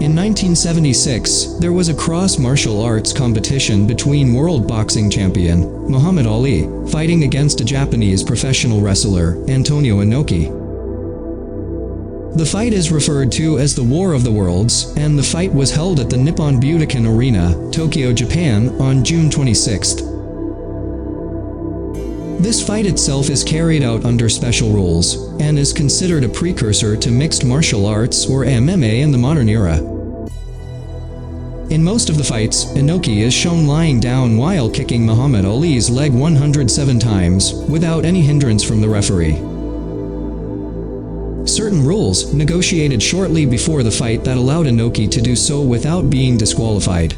In 1976, there was a cross martial arts competition between world boxing champion Muhammad Ali fighting against a Japanese professional wrestler, Antonio Inoki. The fight is referred to as the War of the Worlds, and the fight was held at the Nippon Budokan Arena, Tokyo, Japan, on June 26th. This fight itself is carried out under special rules, and is considered a precursor to mixed martial arts or MMA in the modern era. In most of the fights, Inoki is shown lying down while kicking Muhammad Ali's leg 107 times, without any hindrance from the referee. Certain rules, negotiated shortly before the fight that allowed Inoki to do so without being disqualified.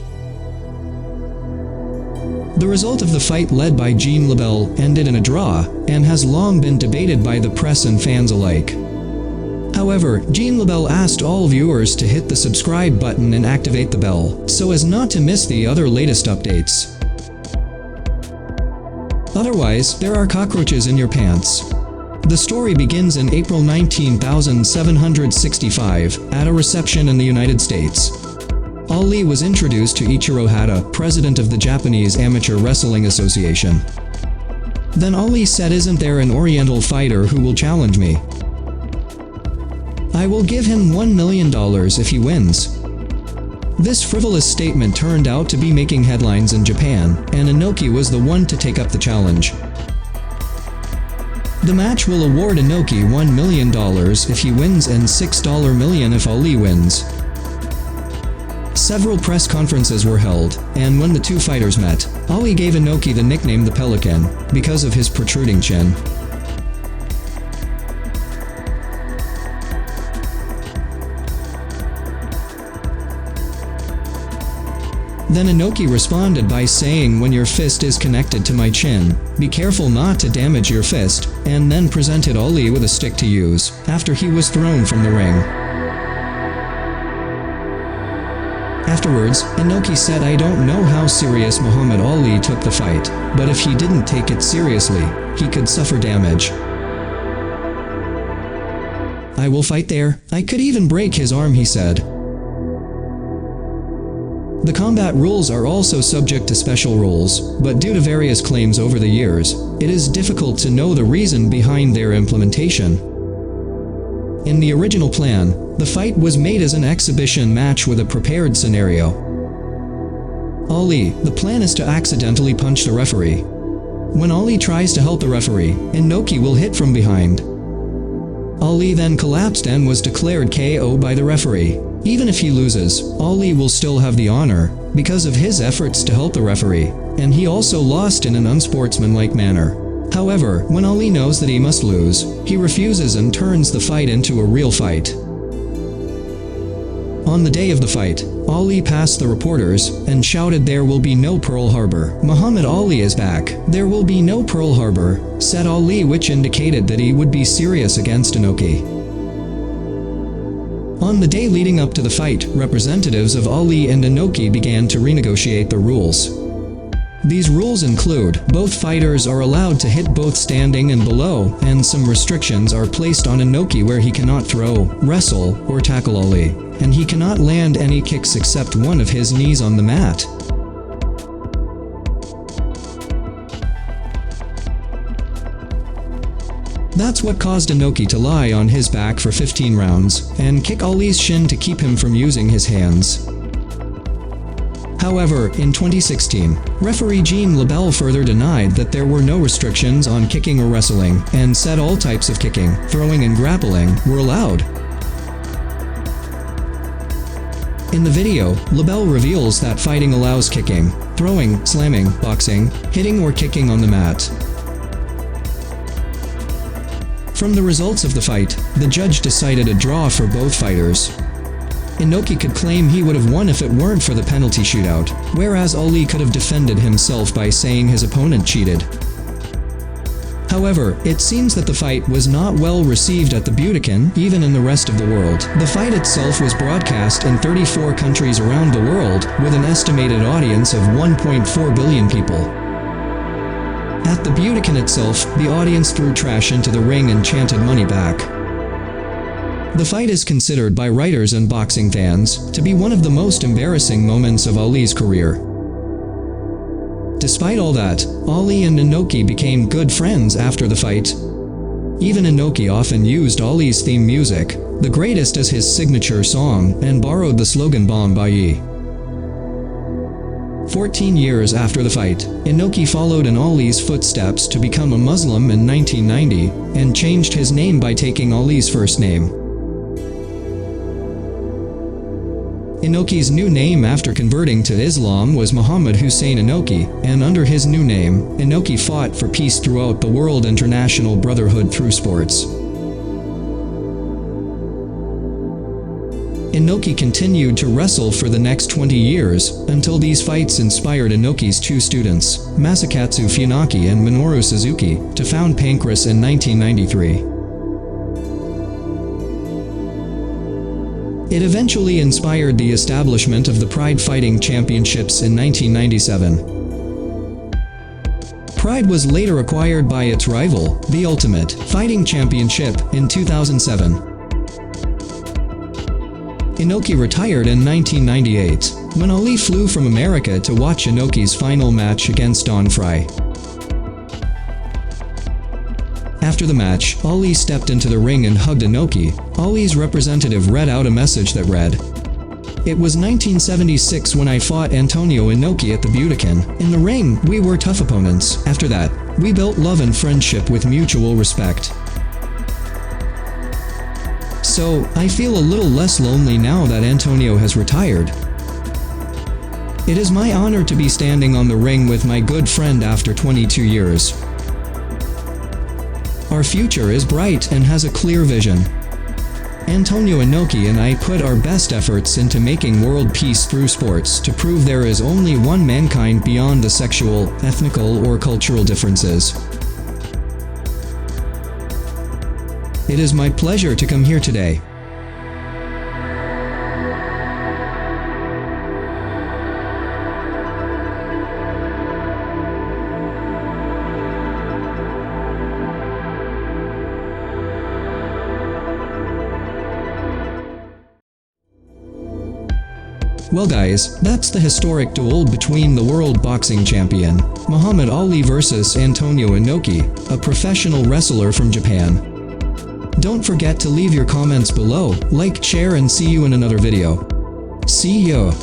The result of the fight, led by Gene Lebell, ended in a draw, and has long been debated by the press and fans alike. However, Gene Lebell asked all viewers to hit the subscribe button and activate the bell, so as not to miss the other latest updates. Otherwise, there are cockroaches in your pants. The story begins in April 1965, at a reception in the United States. Ali was introduced to Ichiro Hata, president of the Japanese Amateur Wrestling Association. Then Ali said, "Isn't there an Oriental fighter who will challenge me? I will give him $1 million if he wins." This frivolous statement turned out to be making headlines in Japan, and Inoki was the one to take up the challenge. The match will award Inoki $1 million if he wins and $6 million if Ali wins. Several press conferences were held, and when the two fighters met, Ali gave Inoki the nickname the Pelican, because of his protruding chin. Then Inoki responded by saying, "When your fist is connected to my chin, be careful not to damage your fist," and then presented Ali with a stick to use, after he was thrown from the ring. Afterwards, Inoki said, "I don't know how serious Muhammad Ali took the fight, but if he didn't take it seriously, he could suffer damage. I will fight there. I could even break his arm," he said. The combat rules are also subject to special rules, but due to various claims over the years, it is difficult to know the reason behind their implementation. In the original plan, the fight was made as an exhibition match with a prepared scenario. Ali, the plan is to accidentally punch the referee. When Ali tries to help the referee, Inoki will hit from behind. Ali then collapsed and was declared KO by the referee. Even if he loses, Ali will still have the honor, because of his efforts to help the referee, and he also lost in an unsportsmanlike manner. However, when Ali knows that he must lose, he refuses and turns the fight into a real fight. On the day of the fight, Ali passed the reporters and shouted, "There will be no Pearl Harbor. Muhammad Ali is back. There will be no Pearl Harbor," said Ali, which indicated that he would be serious against Inoki. On the day leading up to the fight, representatives of Ali and Inoki began to renegotiate the rules. These rules include, both fighters are allowed to hit both standing and below, and some restrictions are placed on Inoki where he cannot throw, wrestle, or tackle Ali, and he cannot land any kicks except one of his knees on the mat. That's what caused Inoki to lie on his back for 15 rounds, and kick Ali's shin to keep him from using his hands. However, in 2016, referee Gene Lebell further denied that there were no restrictions on kicking or wrestling, and said all types of kicking, throwing and grappling were allowed. In the video, Lebell reveals that fighting allows kicking, throwing, slamming, boxing, hitting or kicking on the mat. From the results of the fight, the judge decided a draw for both fighters. Inoki could claim he would have won if it weren't for the penalty shootout, whereas Ali could have defended himself by saying his opponent cheated. However, it seems that the fight was not well received at the Budokan, even in the rest of the world. The fight itself was broadcast in 34 countries around the world, with an estimated audience of 1.4 billion people. At the Budokan itself, the audience threw trash into the ring and chanted "money back." The fight is considered by writers and boxing fans to be one of the most embarrassing moments of Ali's career. Despite all that, Ali and Inoki became good friends after the fight. Even Inoki often used Ali's theme music, The Greatest, as his signature song, and borrowed the slogan Bombay. 14 years after the fight, Inoki followed in Ali's footsteps to become a Muslim in 1990, and changed his name by taking Ali's first name. Inoki's new name after converting to Islam was Muhammad Hussein Inoki, and under his new name, Inoki fought for peace throughout the world, international brotherhood through sports. Inoki continued to wrestle for the next 20 years, until these fights inspired Inoki's two students, Masakatsu Funaki and Minoru Suzuki, to found Pancras in 1993. It eventually inspired the establishment of the Pride Fighting Championships in 1997. Pride was later acquired by its rival, the Ultimate Fighting Championship, in 2007. Inoki retired in 1998, when Ali flew from America to watch Inoki's final match against Don Frye. After the match, Ali stepped into the ring and hugged Inoki. Ali's representative read out a message that read, "It was 1976 when I fought Antonio Inoki at the Budokan. In the ring, we were tough opponents. After that, we built love and friendship with mutual respect. So, I feel a little less lonely now that Antonio has retired. It is my honor to be standing on the ring with my good friend after 22 years. Our future is bright and has a clear vision. Antonio Inoki and I put our best efforts into making world peace through sports to prove there is only one mankind beyond the sexual, ethnical, or cultural differences. It is my pleasure to come here today." Well guys, that's the historic duel between the world boxing champion, Muhammad Ali versus Antonio Inoki, a professional wrestler from Japan. Don't forget to leave your comments below, like, share, and see you in another video. See ya!